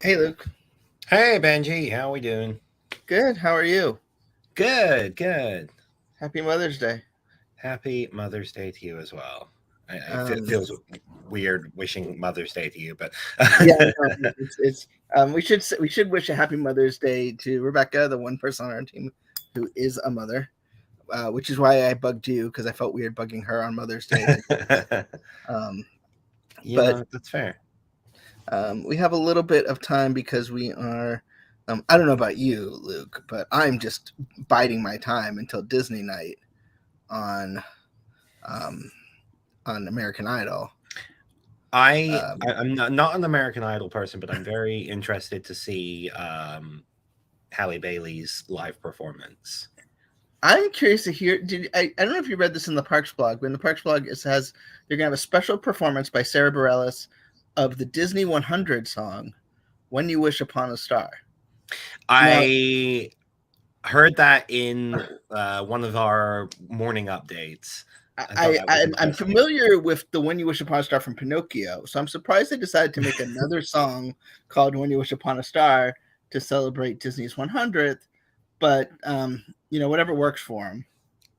Hey, Luke. Hey Benji, how we doing? Good. How are you? Good, good. Happy Mother's Day. Happy Mother's Day to you as well. It Um, feels weird wishing Mother's Day to you, but yeah, no, we should wish a happy Mother's Day to Rebecca, the one person on our team who is a mother, which is why I bugged you because I felt weird bugging her on Mother's Day. Um, but that's fair. we have a little bit of time because we are. I don't know about you, Luke, but I'm just biding my time until Disney night on um, on American Idol. I'm not an American Idol person, but I'm very interested to see Halle Bailey's live performance. I'm curious to hear. I don't know if you read this in the Parks blog, but in the Parks blog it says they're gonna have a special performance by Sarah Bareilles of the Disney 100 song "When You Wish Upon a Star." Now, I heard that in one of our morning updates. I thought I, that was I I'm interesting. familiar with the "When You Wish Upon a Star" from Pinocchio, so I'm surprised they decided to make another song called "When You Wish Upon a Star" to celebrate Disney's 100th. But whatever works for them.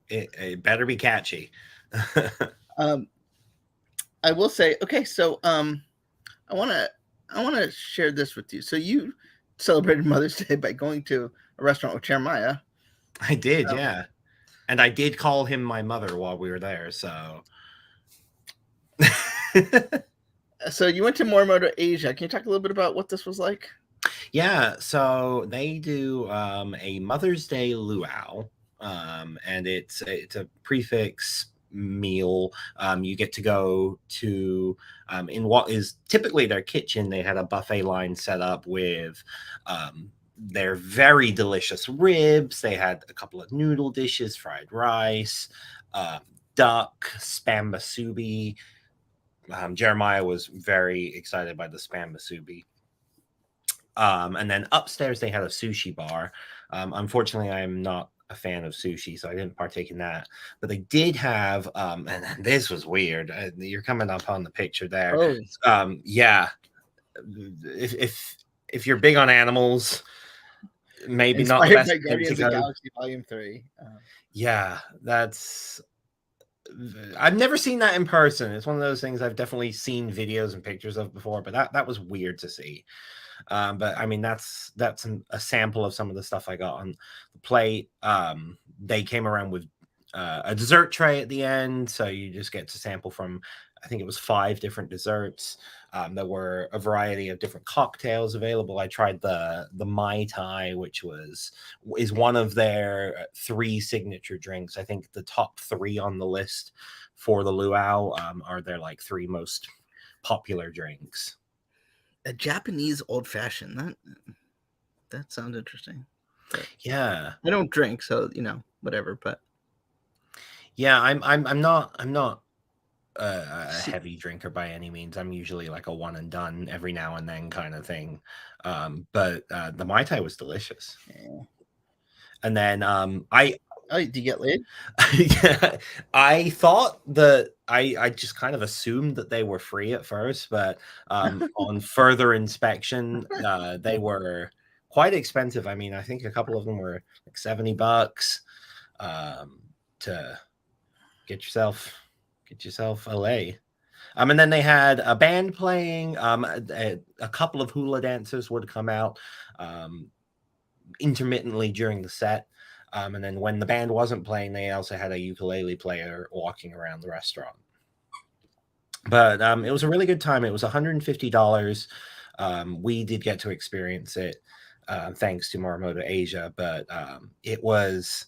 It better be catchy. Um, I will say, okay, so I want to I want to share this with you. So you celebrated Mother's Day by going to a restaurant with Jeremiah. I did, Um, yeah. And I did call him my mother while we were there, so so you went to Morimoto, Asia. Can you talk a little bit about what this was like? yeah, so they do a Mother's Day luau. And it's a prefix meal. You get to go to in what is typically their kitchen. They had a buffet line set up with their very delicious ribs. They had a couple of noodle dishes, fried rice, um, duck, spam masubi. Jeremiah was very excited by the spam masubi. And then upstairs they had a sushi bar. Unfortunately, I am not a fan of sushi, so I didn't partake in that. But they did have, and this was weird. You're coming up on the picture there. Oh, Yeah, if you're big on animals, maybe not the inspired best by place to Guardians of the go. Galaxy Volume 3. Yeah, that's. I've never seen that in person. It's one of those things I've definitely seen videos and pictures of before, but that was weird to see. But I mean, that's a sample of some of the stuff I got on the plate. They came around with a dessert tray at the end, so you just get to sample from. I think it was 5 different desserts. There were a variety of different cocktails available. I tried the Mai Tai, which is one of their 3 signature drinks. I think the top 3 on the list for the luau are their like 3 most popular drinks. A Japanese old fashioned. That sounds interesting. But Yeah. I don't drink, so whatever. But Yeah, I'm not a heavy drinker by any means. I'm usually like a one and done every now and then kind of thing. But the Mai Tai was delicious. yeah. And then I Oh, do you get laid? yeah, I thought that I just kind of assumed that they were free at first, but on further inspection, they were quite expensive. I mean, I think a couple of them were like $70 um, to get yourself a lay. And then they had a band playing. A couple of hula dancers would come out um, intermittently during the set. And then when the band wasn't playing, they also had a ukulele player walking around the restaurant. But it was a really good time. It was $150. We did get to experience it thanks to Morimoto Asia, but it was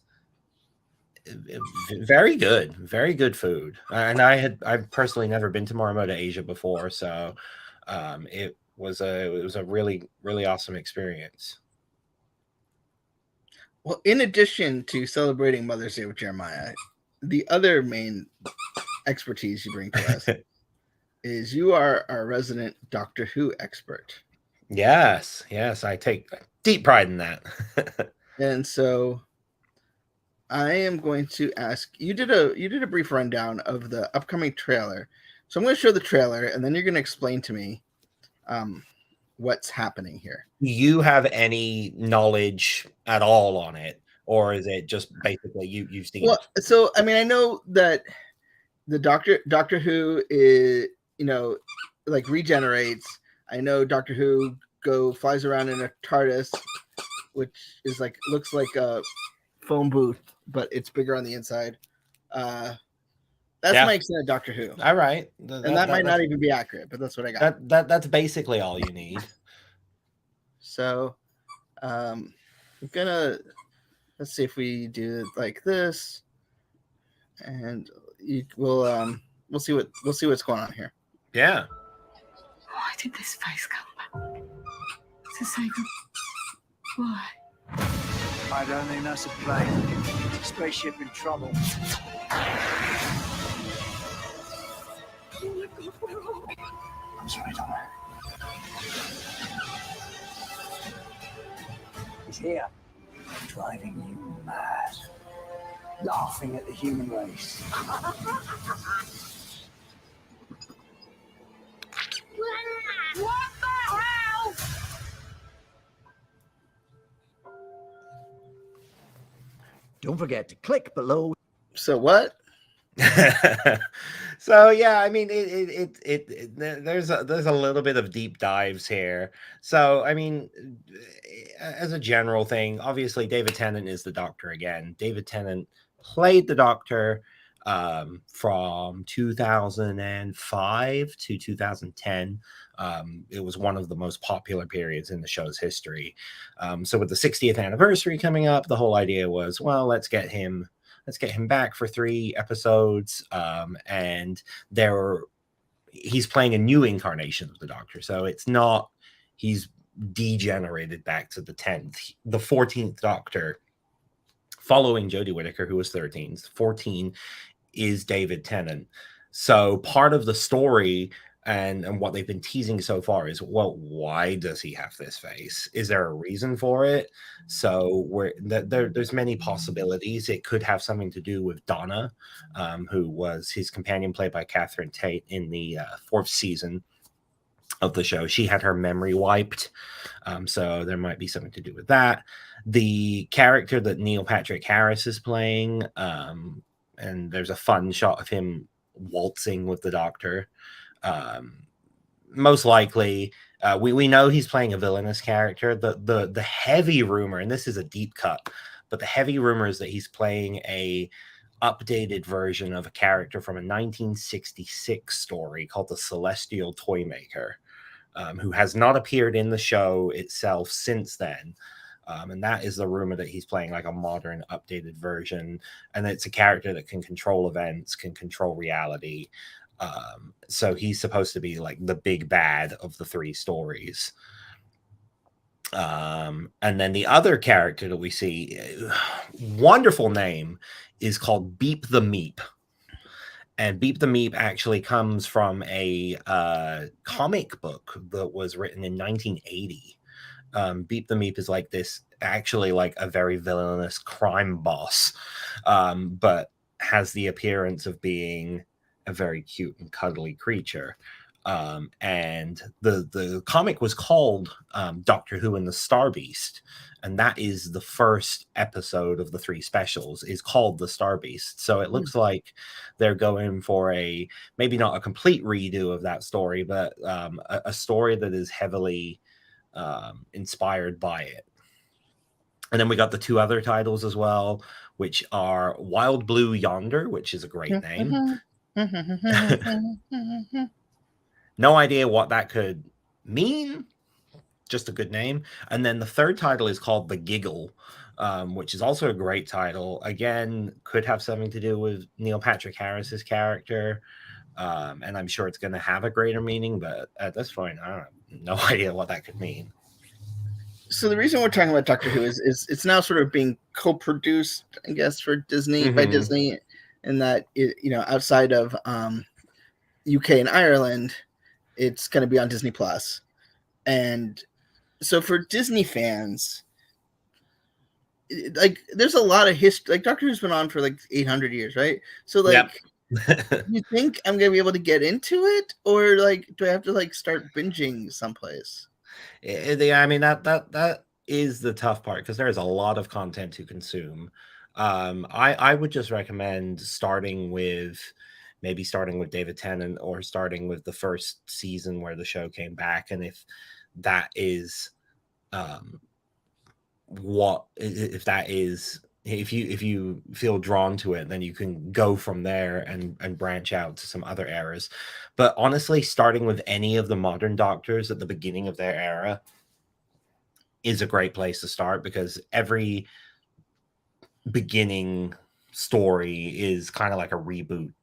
very good food. And I've personally never been to Morimoto Asia before, so it was a really awesome experience. Well, in addition to celebrating Mother's Day with Jeremiah, the other main expertise you bring to us is you are our resident Doctor Who expert. Yes, I take deep pride in that. And so I am going to ask you did a brief rundown of the upcoming trailer. So I'm going to show the trailer and then you're going to explain to me what's happening here. Do you have any knowledge at all on it, or is it just basically you've seen Well, it? so I mean, I know that the Doctor Who is, you know, like regenerates. I know Doctor Who flies around in a TARDIS, which is like looks like a phone booth, but it's bigger on the inside. That's my extent of Doctor Who. All right, And that might not even be accurate, but that's what I got. That's basically all you need. So, I'm gonna let's see if we do it like this, and we'll see what's going on here. Yeah. Why did this face come back? To save him? Why? I don't think that's a plane. It's a spaceship in trouble. Oh my God, where are we? I'm sorry, Donna. He's here, driving you mad, laughing at the human race. What the hell? Don't forget to click below. So what? So yeah, I mean, there's a little bit of deep dives here. So I mean, as a general thing, obviously David Tennant is the Doctor again. David Tennant played the Doctor from 2005 to 2010. It was one of the most popular periods in the show's history. So with the 60th anniversary coming up, the whole idea was, well, let's get him back for 3 episodes. And he's playing a new incarnation of the Doctor. So it's not, he's degenerated back to the 14th Doctor, following Jodie Whittaker, who was 13. 14 is David Tennant. So part of the story and what they've been teasing so far is, well, why does he have this face? Is there a reason for it? So there's many possibilities. It could have something to do with Donna, who was his companion, played by Catherine Tate in the 4th season of the show. She had her memory wiped, so there might be something to do with that. The character that Neil Patrick Harris is playing, and there's a fun shot of him waltzing with the Doctor. Most likely, we know he's playing a villainous character. The heavy rumor, and this is a deep cut, but the heavy rumor is that he's playing a updated version of a character from a 1966 story called The Celestial Toymaker, who has not appeared in the show itself since then. And that is the rumor, that he's playing like a modern, updated version. And it's a character that can control events, can control reality. So he's supposed to be like the big bad of the 3 stories. And then the other character that we see, wonderful name, is called Beep the Meep. And Beep the Meep actually comes from a comic book that was written in 1980. Beep the Meep is like this, actually like a very villainous crime boss, but has the appearance of being a very cute and cuddly creature. And the comic was called Doctor Who and the Star Beast, and that is the first episode of the 3 specials, is called the Star Beast. So it looks like they're going for a, maybe not a complete redo of that story, but a story that is heavily inspired by it. And then we got the 2 other titles as well, which are Wild Blue Yonder, which is a great name. No idea what that could mean, just a good name. And then the 3rd title is called The Giggle, which is also a great title. Again, could have something to do with Neil Patrick Harris's character. And I'm sure it's going to have a greater meaning, but at this point, I don't have no idea what that could mean. So the reason we're talking about Doctor Who is it's now sort of being co-produced, I guess, for Disney, by Disney, in that outside of UK and Ireland, it's going to be on Disney Plus. And so for Disney fans, like, there's a lot of history. Like, Doctor Who's been on for like 800 years, right? So like, you think I'm going to be able to get into it, or like, do I have to like start binging someplace? I mean that is the tough part because there's a lot of content to consume. I would just recommend starting with David Tennant or starting with the first season where the show came back, and if that is if you feel drawn to it, then you can go from there and branch out to some other eras. But honestly, starting with any of the modern Doctors at the beginning of their era is a great place to start, because every beginning story is kind of like a reboot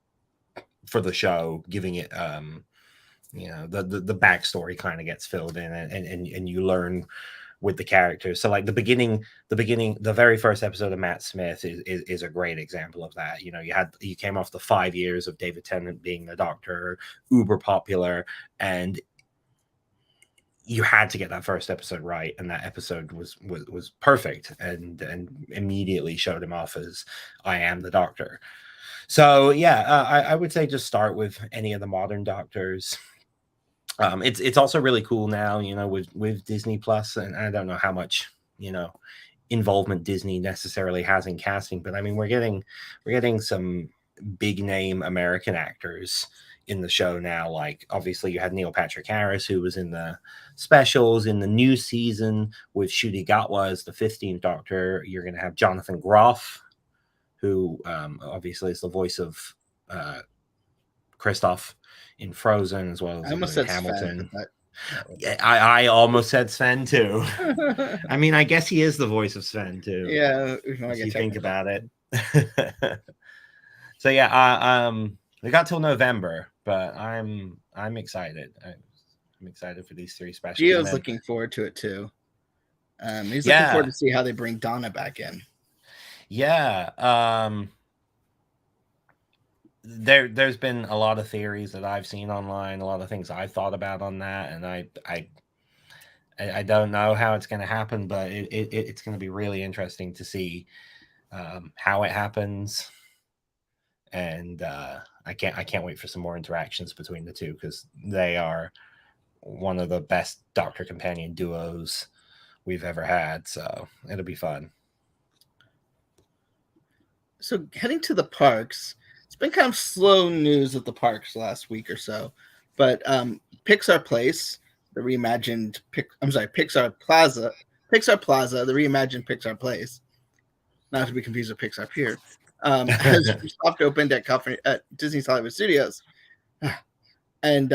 for the show, giving it the backstory kind of gets filled in, and you learn with the characters. So like the very first episode of Matt Smith is a great example of that. You came off the 5 years of David Tennant being the Doctor, uber popular, and you had to get that first episode right, and that episode was perfect, and immediately showed him off as I am the Doctor. So yeah, I would say just start with any of the modern Doctors. It's also really cool now, with Disney Plus, and I don't know how much involvement Disney necessarily has in casting, but I mean we're getting some big name American actors in the show now. Like obviously you had Neil Patrick Harris, who was in the specials. In the new season with Ncuti Gatwa as the 15th Doctor, you're going to have Jonathan Groff, who obviously is the voice of Kristoff in Frozen, as well as in Hamilton. Yeah, I almost said Sven too. I mean, I guess he is the voice of Sven too. Yeah, if you think about it. So yeah, we got till November, but I'm excited. I'm excited for these 3 specials. Gio's looking forward to it too. He's looking forward to see how they bring Donna back in. Yeah. There's been a lot of theories that I've seen online, a lot of things I've thought about on that, and I don't know how it's going to happen, but it's going to be really interesting to see how it happens, and I can't wait for some more interactions between the two, because they are one of the best Doctor companion duos we've ever had, so it'll be fun. So heading to the parks, it's been kind of slow news at the parks last week or so, but Pixar Place, the reimagined Pixar Plaza, the reimagined Pixar Place, not to be confused with Pixar Pier, has soft opened at Disney's Hollywood Studios, and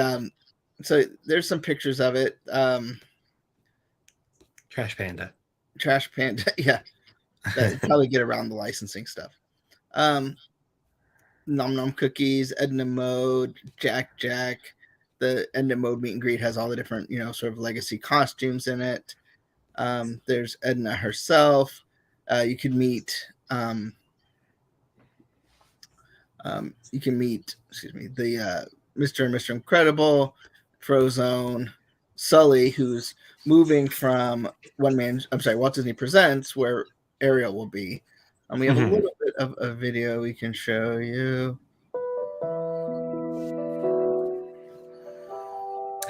so there's some pictures of it. Trash Panda, yeah, probably get around the licensing stuff. Nom Nom Cookies, Edna Mode, Jack. The Edna Mode meet and greet has all the different, sort of legacy costumes in it. There's Edna herself. You can meet the Mr. and Mr. Incredible, Frozone, Sully, who's moving from Walt Disney Presents, where Ariel will be. And we have a little bit of a video we can show you.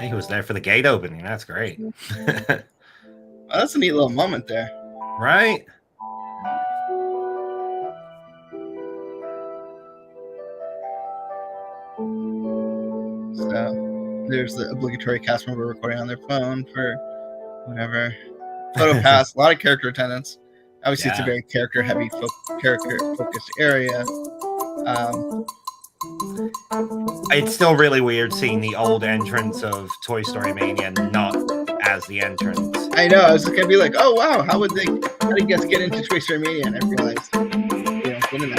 He was there for the gate opening. That's great. Well, that's a neat little moment there. Right? So there's the obligatory cast member recording on their phone for whatever. Photo pass, a lot of character attendance. Obviously, It's a very character-heavy, character-focused area. It's still really weird seeing the old entrance of Toy Story Mania not as the entrance. I know. I was just gonna be like, "Oh wow, how did guests get into Toy Story Mania?" And I realized they don't get in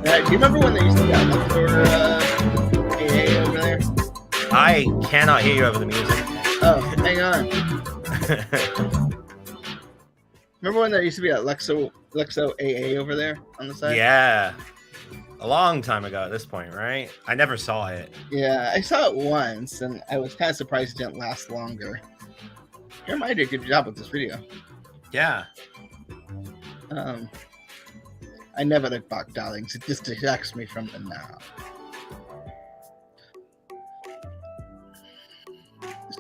that. Do you remember when they used to have Luxor AA over there? I cannot hear you over the music. Oh, hang on. Remember when there used to be a Luxo AA over there on the side? Yeah. A long time ago at this point, right? I never saw it. Yeah, I saw it once, and I was kind of surprised it didn't last longer. Jeremiah did a good job with this video. Yeah. I never like Bach Darlings. It just distracts me from them now.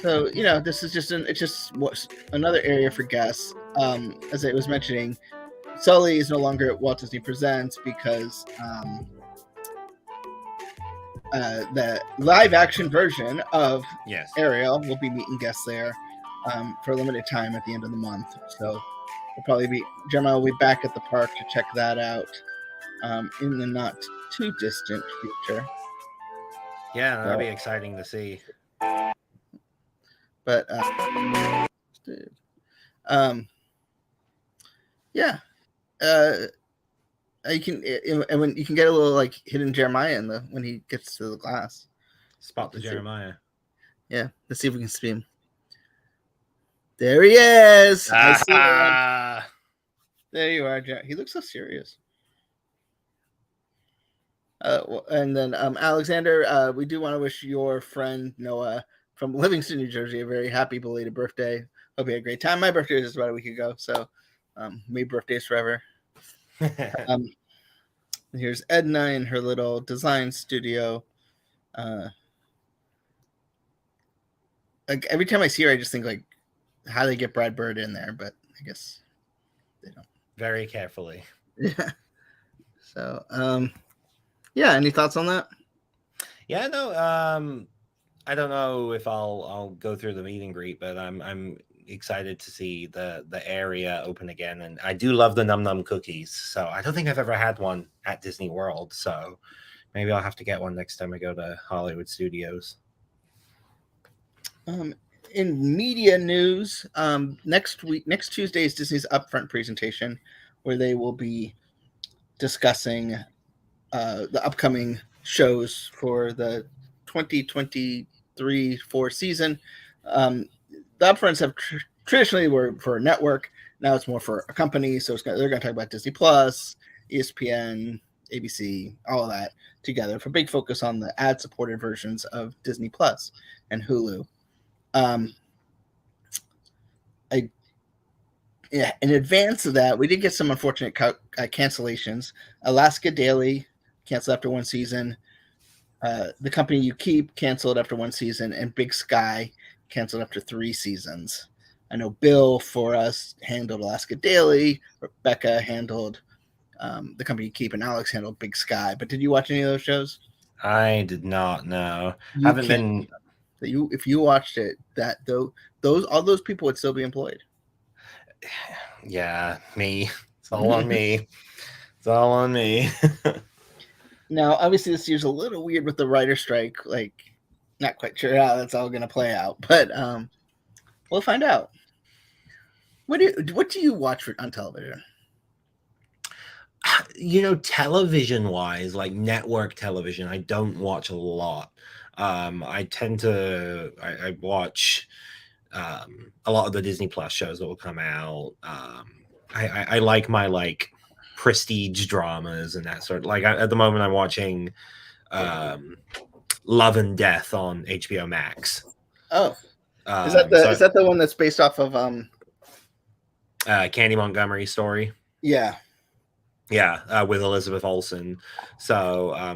So this is just it's just another area for guests. As I was mentioning, Sully is no longer at Walt Disney Presents because the live action version of Yes. Ariel will be meeting guests there for a limited time at the end of the month. So we'll probably be Gemma will be back at the park to check that out in the not too distant future. Yeah, that'll be exciting to see. But yeah, you can and when you can get a little like hidden Jeremiah in the when he gets to the glass. Spot the Jeremiah. Yeah, let's see if we can see him. There he is. I see him. There you are, Jack. He looks so serious. And then Alexander, we do want to wish your friend Noah from Livingston, New Jersey, a very happy belated birthday. Hope you had a great time. My birthday was just about a week ago, so may birthdays forever. Here's Edna in her little design studio. Like every time I see her, I just think like, how they get Brad Bird in there, but I guess they don't. Very carefully. Yeah. So, yeah. Any thoughts on that? Yeah, no. I don't know if I'll go through the meet and greet, but I'm excited to see the area open again, and I do love the Num Num cookies. So I don't think I've ever had one at Disney World. So maybe I'll have to get one next time I go to Hollywood Studios. In media news, next Tuesday is Disney's Upfront presentation, where they will be discussing the upcoming shows for the 2023-4 season. The Upfronts have traditionally were for a network. Now it's more for a company. So they're going to talk about Disney Plus, ESPN, ABC, all of that together for big focus on the ad-supported versions of Disney Plus and Hulu. In advance of that, we did get some unfortunate cancellations. Alaska Daily canceled after one season. The Company You Keep canceled after one season, and Big Sky canceled after 3 seasons. I know Bill for us handled Alaska Daily. Rebecca handled The Company You Keep, and Alex handled Big Sky. But did you watch any of those shows? I did not know. Haven't been. If you watched it, all those people would still be employed. Yeah, me. It's all on me. It's all on me. Now, obviously, this year's a little weird with the writer strike. Like, not quite sure how that's all going to play out, but we'll find out. What do you watch on television? Television-wise, like network television, I don't watch a lot. I tend to I watch a lot of the Disney Plus shows that will come out. I like my prestige dramas and that sort. At the moment, I'm watching Love and Death on HBO Max. Oh, is that the one that's based off of Candy Montgomery's story? Yeah. Yeah, with Elizabeth Olsen. So, I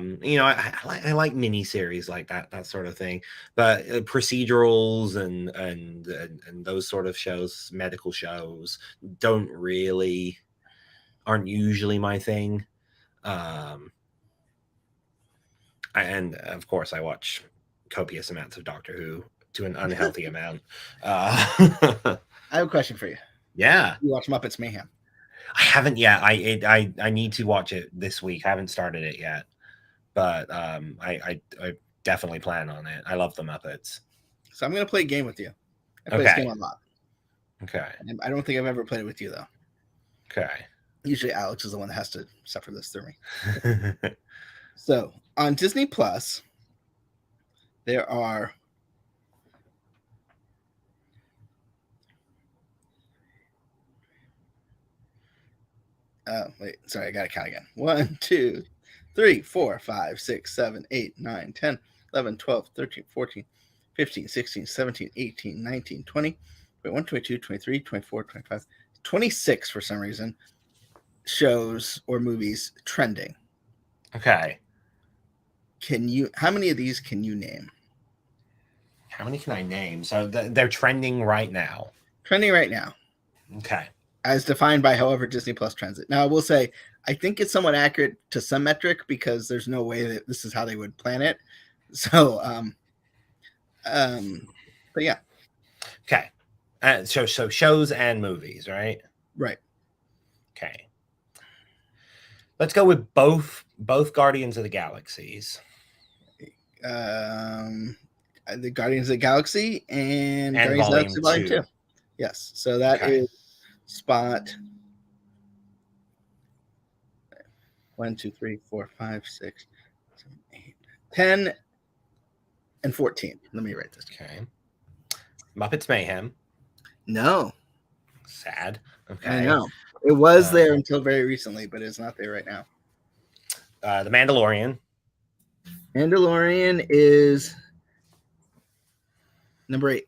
like miniseries like that sort of thing. But procedurals and those sort of shows, medical shows, aren't usually my thing. And of course, I watch copious amounts of Doctor Who to an unhealthy amount. I have a question for you. Yeah, you watch Muppets Mayhem? I haven't yet. I need to watch it this week. I haven't started it yet, but I definitely plan on it. I love the Muppets. So I'm gonna play a game with you. I play this game a lot. Okay. I don't think I've ever played it with you though. Okay. Usually Alex is the one that has to suffer this through me. So on Disney Plus, there are wait, sorry, I gotta count again. 1, 2, 3, 4, 5, 6, 7, 8, 9, 10, 11, 12, 13, 14, 15, 16, 17, 18, 19, 20, 21, 22, 23, 24, 25, 26 for some reason shows or movies trending. Okay. How many of these can you name? How many can I name? So they're trending right now. Trending right now, Okay. as defined by however Disney Plus trends it. Now, I will say, I think it's somewhat accurate to some metric because there's no way that this is how they would plan it. So, but yeah, Okay. So shows and movies, right? right. Okay. Let's go with both Guardians of the Galaxies The Guardians of the Galaxy and Guardians of the Galaxy Volume Volume 2. 2. Yes. So that Okay. is spot 1, 2, 3, 4, 5, 6, 7, 8, 10, and 14. Let me write this. Okay. Muppets Mayhem. No, Sad. Okay. I know. It was there until very recently, but it's not there right now. The Mandalorian. Mandalorian is number 8.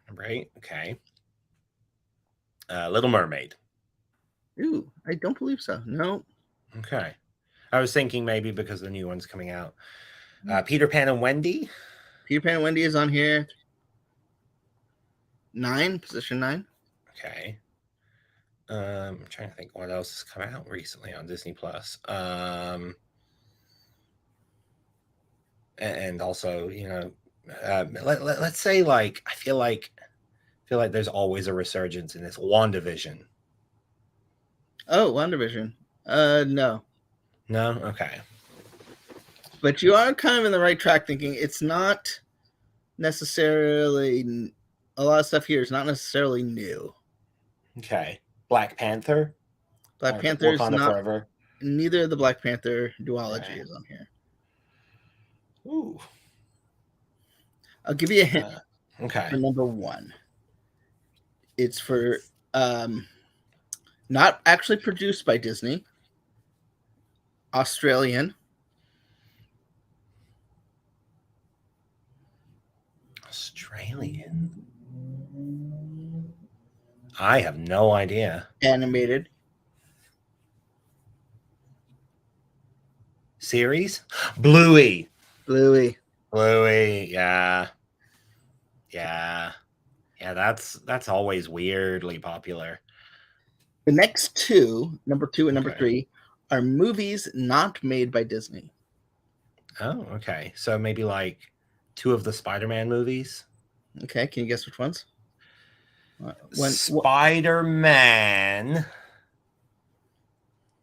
Number 8. Okay. Little Mermaid. Ooh, I don't believe so. No. Okay. I was thinking maybe because the new one's coming out. Peter Pan and Wendy. Peter Pan and Wendy is on here. 9, position 9. Okay. I'm trying to think what else has come out recently on Disney Plus. And also, let's say like I feel like there's always a resurgence in this WandaVision. Oh, WandaVision. No. No? Okay. But you are kind of in the right track thinking it's not necessarily a lot of stuff here is not necessarily new. Okay. Black Panther. Black Panther is Wakanda not Forever. neither of the Black Panther duology Okay. is on here. Ooh. I'll give you a hint Okay. for number 1. It's for not actually produced by Disney. Australian. Australian. I have no idea. Animated. Series? Bluey. Bluey. Yeah. That's always weirdly popular. The next 2, number 2 and number Okay. 3, are movies not made by Disney. Oh, okay. So maybe like 2 of the Spider-Man movies. Okay, can you guess which ones? Spider-Man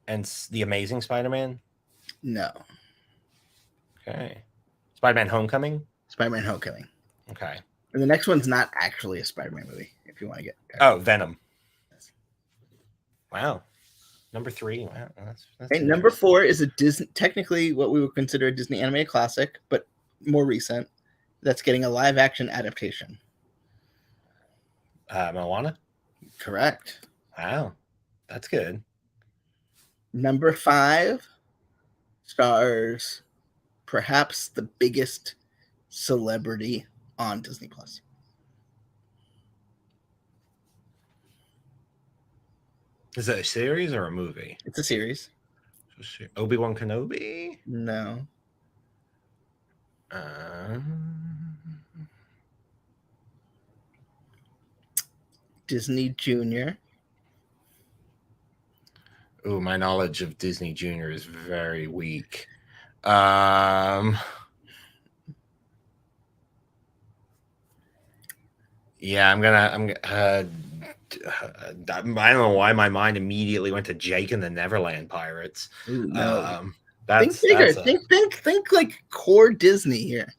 and the Amazing Spider-Man. No. Okay. Spider-Man Homecoming. Spider-Man Homecoming. Okay. And the next one's not actually a Spider-Man movie, if you want to get. Oh, Venom. Wow. Number 3. Wow. That's Okay, number 4 is a Disney, technically what we would consider a Disney animated classic, but more recent. That's getting a live-action adaptation. Moana. Correct. Wow. That's good. Number 5 stars perhaps the biggest celebrity on Disney Plus. Is it a series or a movie? It's a series. Obi-Wan Kenobi? No. Disney Junior. Oh, my knowledge of Disney Junior is very weak. Yeah, I don't know why my mind immediately went to Jake and the Neverland Pirates. Ooh, no. Think bigger. Think like core Disney here.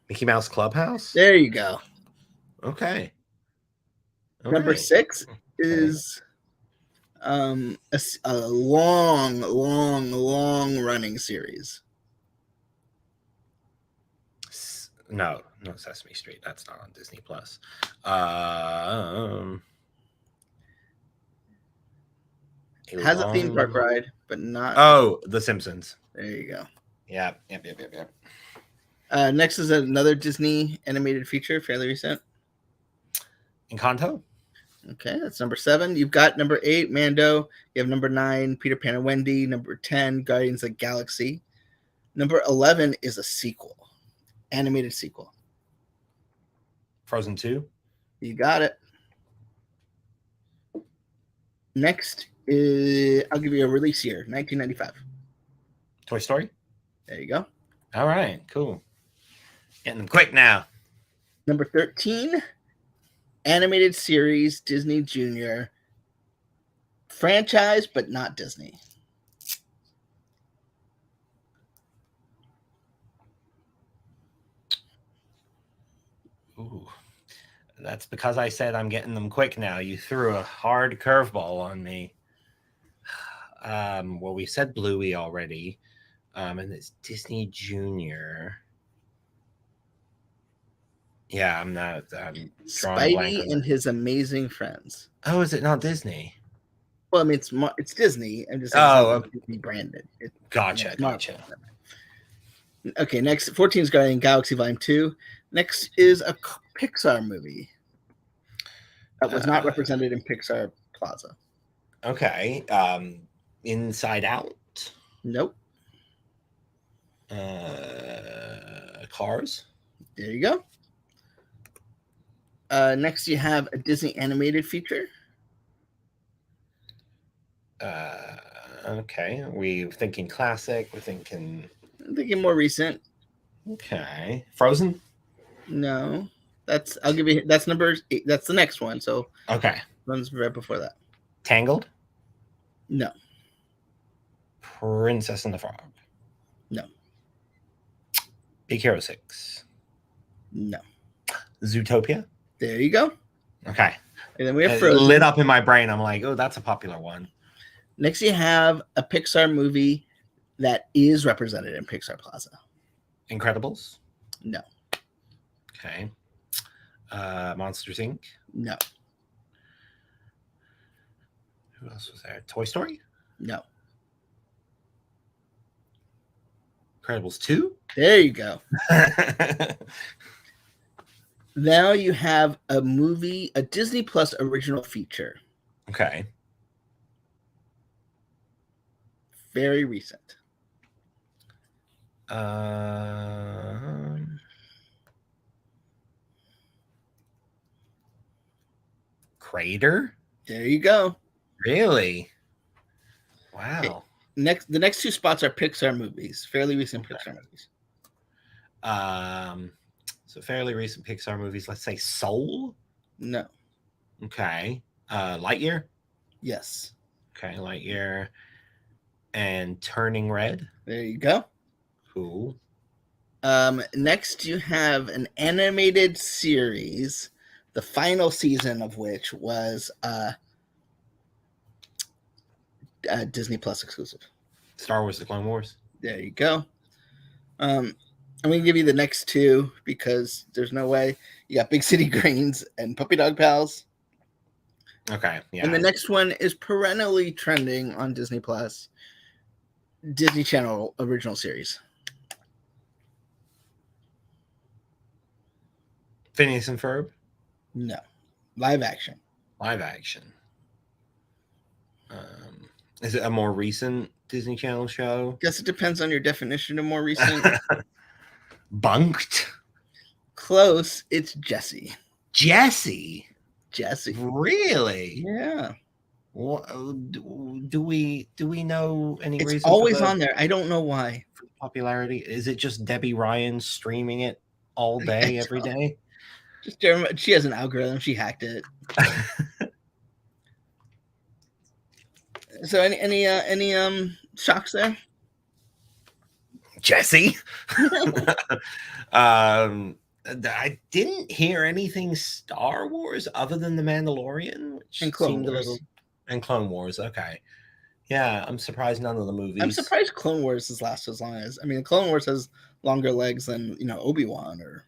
Mickey Mouse Clubhouse. There you go. Okay. Number 6 is a long running series. No, Sesame Street. That's not on Disney Plus. Has a theme park ride, but not. Oh, The Simpsons. There you go. Yeah. Yep. Next is another Disney animated feature, fairly recent. Encanto. Okay, that's number 7. You've got number 8, Mando. You have number 9, Peter Pan and Wendy. Number 10, Guardians of the Galaxy. Number 11 is a sequel, animated sequel. Frozen 2. You got it. Next is, I'll give you a release year, 1995. Toy Story. There you go. All right, cool. Getting them quick now. Number 13, animated series, Disney Junior. Franchise, but not Disney. Ooh, that's because I said I'm getting them quick now. You threw a hard curveball on me. Well, we said Bluey already, and it's Disney Junior. Yeah, I'm not. I'm drawing a blank Spidey on and that. His Amazing Friends. Oh, is it not Disney? Well, I mean, it's Disney. I'm just saying it's not Disney branded. Gotcha, it's Marvel. gotcha. Okay, next 14 is Guardian Galaxy Volume 2. Next is a Pixar movie that was not represented in Pixar Plaza. Okay. Inside Out. Nope. Cars. There you go. Next, you have a Disney animated feature. Okay. We're thinking classic. We're thinking. I'm thinking more recent. Okay. Frozen. No, I'll give you that's number 8. That's the next one. So Okay. one's right before that. Tangled. No. Princess and the Frog. No. Big Hero 6. No. Zootopia. There you go. Okay. And then we have It Frozen. lit up in my brain. I'm like, oh, that's a popular one. Next, you have a Pixar movie that is represented in Pixar Plaza. Incredibles. No. Okay. Monsters Inc. No. Who else was there? Toy Story. No. Incredibles 2. There you go. Now you have a movie, a Disney Plus original feature. Okay. Very recent. Crater. There you go. Really? Wow. Okay. The next 2 spots are Pixar movies, fairly recent Pixar movies. So fairly recent Pixar movies. Let's say Soul. No. Okay. Lightyear. Yes. Okay, Lightyear. And Turning Red. There you go. Cool. Next you have an animated series, the final season of which was Disney Plus exclusive. Star Wars: The Clone Wars. There you go. I'm going to give you the next 2 because there's no way. You got Big City Greens and Puppy Dog Pals. Okay, yeah. And the next one is perennially trending on Disney Plus, Disney Channel original series. Phineas and Ferb. No. Live action. Live action. Is it a more recent Disney Channel show? Guess it depends on your definition of more recent. Bunked. Close. It's Jessie. Jessie. Jessie. Really? Yeah. What, do we know any It's reason? always on there. I don't know why. For popularity? Is it just Debbie Ryan streaming it all day, every day? Just she has an algorithm. She hacked it. So any shocks there? Jesse. I didn't hear anything Star Wars other than The Mandalorian, which And Clone seemed Wars. a little. And Clone Wars. Okay. Yeah, I'm surprised none of the movies. I'm surprised Clone Wars has lasted as long as. I mean, Clone Wars has longer legs than Obi-Wan or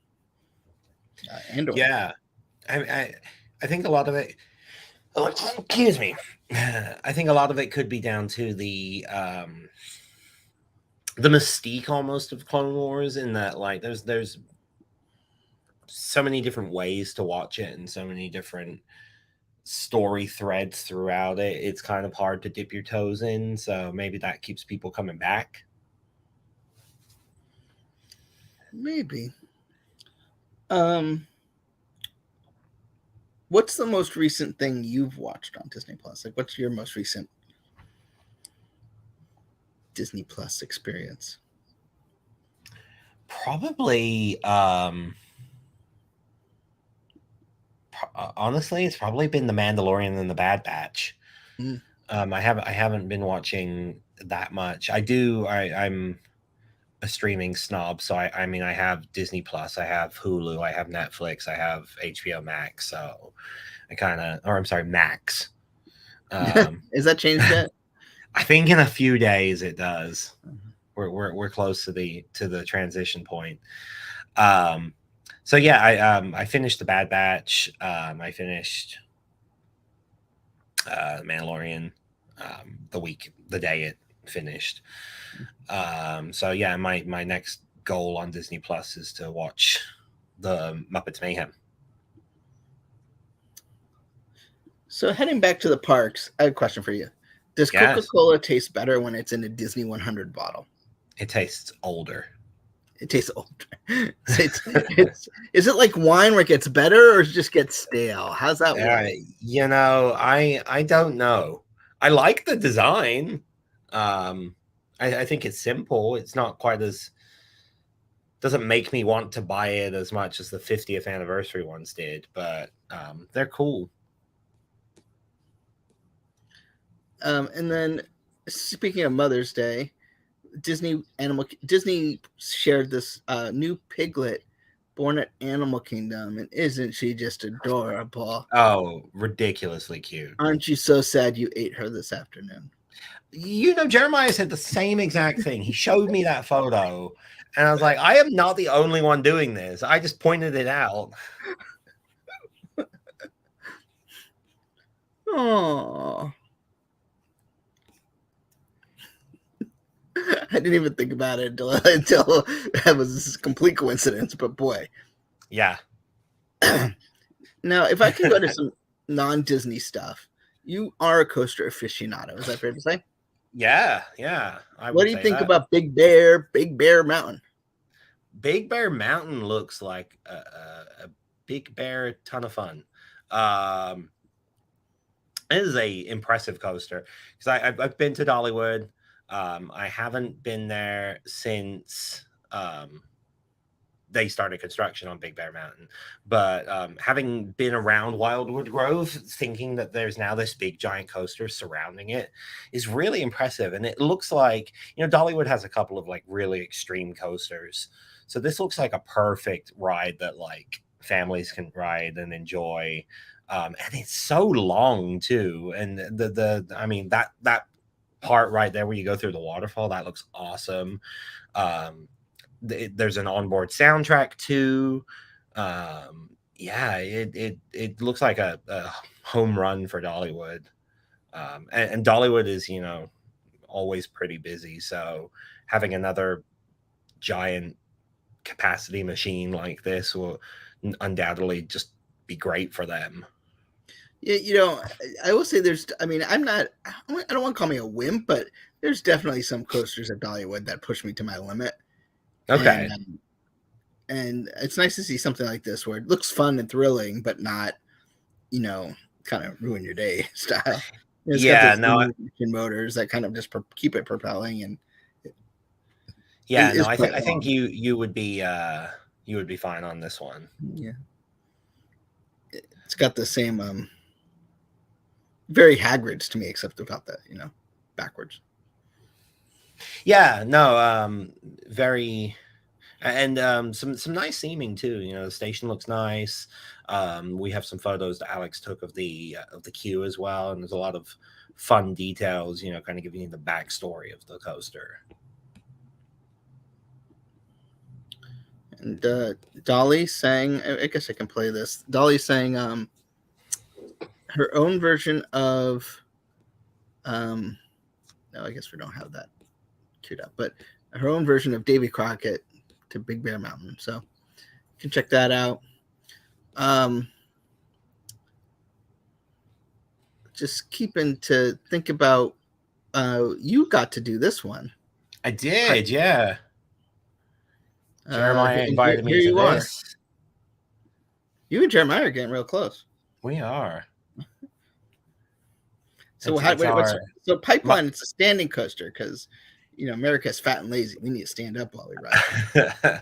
Andor. Yeah, I think a lot of it. Oh, excuse me. I think a lot of it could be down to the mystique almost of Clone Wars, in that like there's so many different ways to watch it and so many different story threads throughout it. It's kind of hard to dip your toes in, so maybe that keeps people coming back. Maybe. What's the most recent thing you've watched on Disney Plus? Like, what's your most recent Disney Plus experience? Probably, honestly, it's probably been The Mandalorian and The Bad Batch. Mm. I haven't been watching that much. I'm a streaming snob, so I mean, I have Disney Plus, I have Hulu, I have Netflix, I have HBO Max. So I kind of, or I'm sorry, Max. Is that changed yet? I think in a few days it does. We're close to the transition point. So yeah, I finished The Bad Batch. I finished Mandalorian the day it finished. So yeah, my next goal on Disney Plus is to watch the Muppets Mayhem. So heading back to the parks, I have a question for you. Does Yes. Coca-Cola taste better when it's in a Disney 100 bottle? It tastes older. It tastes older. Is it like wine where it gets better or it just gets stale? How's that work? You know, I don't know. I like the design. I think it's simple. It's not quite as, doesn't make me want to buy it as much as the 50th anniversary ones did, but they're cool. And then, speaking of Mother's Day, Disney shared this new piglet born at Animal Kingdom, and isn't she just adorable? Oh, ridiculously cute. Aren't you so sad you ate her this afternoon? You know, Jeremiah said the same exact thing. He showed me that photo, and I was like, I am not the only one doing this. I just pointed it out. Oh. I didn't even think about it until that was a complete coincidence, but boy. Yeah. Now, if I can go to some non-Disney stuff, you are a coaster aficionado. Is that fair to say? Yeah. What do you think about Big Bear Mountain? Big Bear Mountain looks like a Big Bear ton of fun. It is a impressive coaster because I've been to Dollywood. I haven't been there since they started construction on Big Bear Mountain, but having been around Wildwood Grove, thinking that there's now this big giant coaster surrounding it is really impressive. And it looks like, you know, Dollywood has a couple of like really extreme coasters, so this looks like a perfect ride that like families can ride and enjoy. And it's so long too, and I mean that part right there where you go through the waterfall, that looks awesome. There's an onboard soundtrack too. Yeah, it looks like a home run for Dollywood. And Dollywood is, you know, always pretty busy, so having another giant capacity machine like this will undoubtedly just be great for them. Yeah, you know, I will say I don't want to call me a wimp, but there's definitely some coasters at Dollywood that push me to my limit. Okay. And it's nice to see something like this where it looks fun and thrilling, but not, you know, kind of ruin your day style. It's got those motors that kind of just keep it propelling. And I think you would be fine on this one. Yeah, it's got the same very Hagrid's to me, except about that, you know, backwards. Yeah, no, very, and some nice theming too. You know, the station looks nice. We have some photos that Alex took of the queue as well, and there's a lot of fun details. You know, kind of giving you the backstory of the coaster. And Dolly sang, I guess I can play this. Dolly sang her own version of, no, I guess we don't have that queued up, but her own version of Davy Crockett to Big Bear Mountain. So you can check that out. Just keeping to think about, you got to do this one. I did, yeah. Jeremiah invited me to this. You and Jeremiah are getting real close. We are. So so Pipeline? It's a standing coaster because America's fat and lazy. We need to stand up while we ride.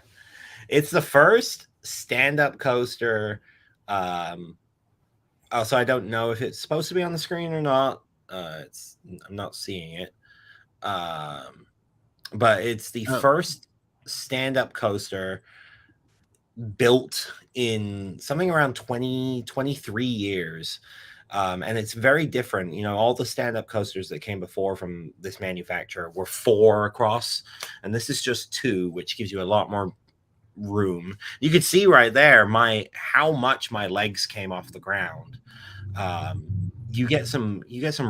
It's the first stand-up coaster. Also, I don't know if it's supposed to be on the screen or not. I'm not seeing it. But it's the first stand-up coaster built in something around 23 years. And it's very different. All the stand-up coasters that came before from this manufacturer were 4 across, and this is just 2, which gives you a lot more room. You could see right there how much my legs came off the ground. You get some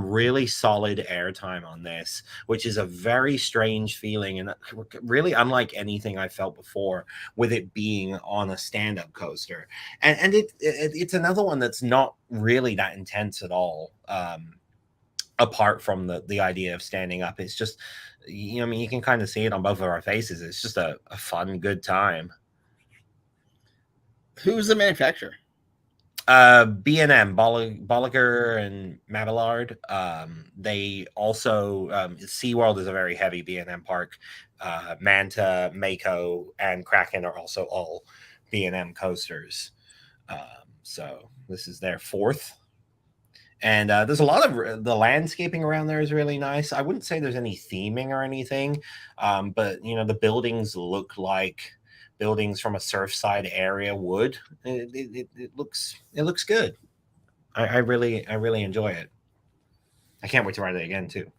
really solid airtime on this, which is a very strange feeling and really unlike anything I felt before with it being on a stand-up coaster. And it's another one that's not really that intense at all. Apart from the idea of standing up, it's just, you can kind of see it on both of our faces. It's just a fun, good time. Who's the manufacturer? B&M, Bolliger and Mabillard. They also, SeaWorld is a very heavy B&M park. Manta, Mako, and Kraken are also all B&M coasters. So this is their 4th. And there's a lot of the landscaping around there is really nice. I wouldn't say there's any theming or anything, but the buildings look like buildings from a Surfside area would. It looks good. I really enjoy it. I can't wait to ride it again too.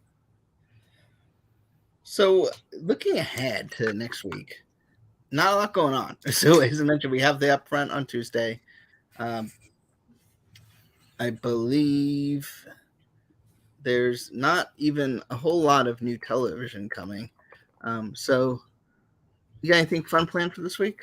So looking ahead to next week, not a lot going on. So as I mentioned, we have the upfront on Tuesday. I believe there's not even a whole lot of new television coming. So you got anything fun planned for this week?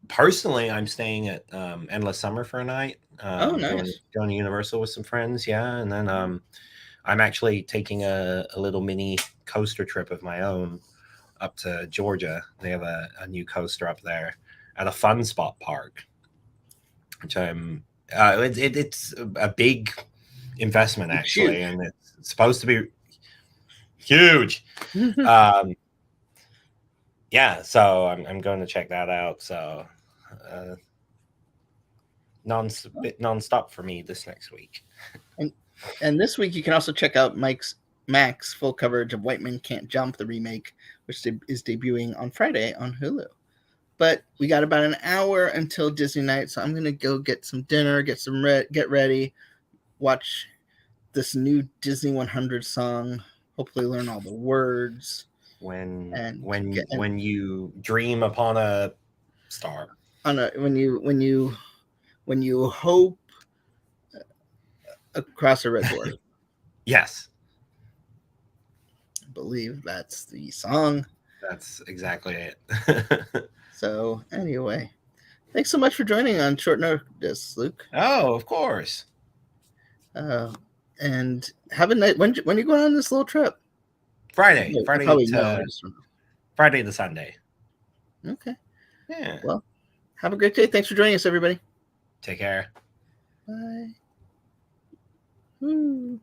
Personally, I'm staying at Endless Summer for a night. Nice. Going to Universal with some friends, yeah. And then I'm actually taking a little mini coaster trip of my own up to Georgia. They have a new coaster up there at a Fun Spot Park, which it's a big investment actually, and it's supposed to be huge. Yeah, so I'm going to check that out. So non-stop for me this next week. And this week you can also check out Mac's full coverage of White Men Can't Jump, the remake, which is debuting on Friday on Hulu. But we got about an hour until Disney night, so I'm gonna go get some dinner, get ready, watch this new Disney 100 song. Hopefully, learn all the words. When you dream upon a star. When you hope across a red board. Yes. I believe that's the song. That's exactly it. So anyway, thanks so much for joining on short notice, Luke. Oh, of course. And have a night. When you going on this little trip? Friday to Sunday. Okay. Yeah. Well, have a great day. Thanks for joining us, everybody. Take care. Bye. Woo.